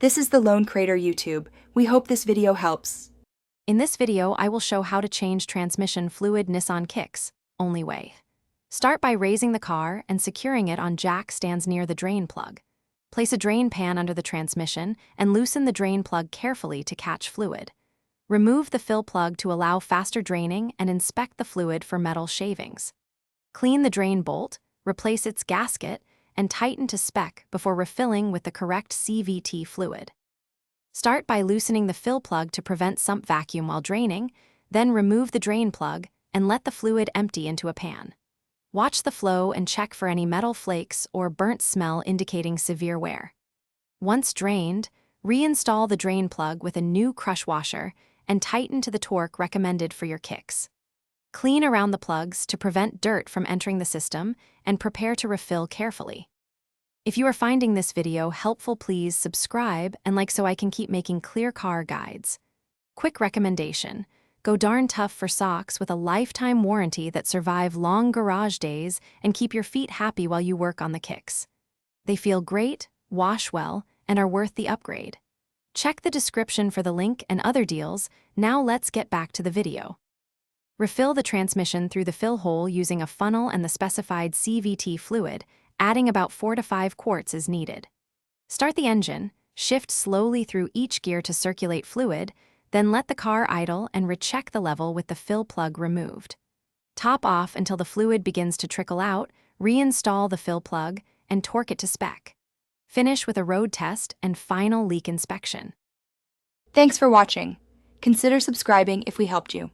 This is the Lone Crater YouTube. We hope this video helps. In this video, I will show how to change transmission fluid Nissan Kicks, only way. Start by raising the car and securing it on jack stands near the drain plug. Place a drain pan under the transmission and loosen the drain plug carefully to catch fluid. Remove the fill plug to allow faster draining and inspect the fluid for metal shavings. Clean the drain bolt, replace its gasket, and tighten to spec before refilling with the correct CVT fluid. Start by loosening the fill plug to prevent sump vacuum while draining, then remove the drain plug and let the fluid empty into a pan. Watch the flow and check for any metal flakes or burnt smell indicating severe wear. Once drained, reinstall the drain plug with a new crush washer and tighten to the torque recommended for your kicks. Clean around the plugs to prevent dirt from entering the system and prepare to refill carefully. If you are finding this video helpful, please subscribe and like so I can keep making clear car guides. Quick recommendation: go darn tough for socks with a lifetime warranty that survive long garage days and keep your feet happy while you work on the kicks. They feel great, wash well, and are worth the upgrade. Check the description for the link and other deals. Now let's get back to the video. Refill the transmission through the fill hole using a funnel and the specified CVT fluid, adding about 4 to 5 quarts is needed. Start the engine, shift slowly through each gear to circulate fluid, then let the car idle and recheck the level with the fill plug removed. Top off until the fluid begins to trickle out, reinstall the fill plug, and torque it to spec. Finish with a road test and final leak inspection. Thanks for watching. Consider subscribing if we helped you.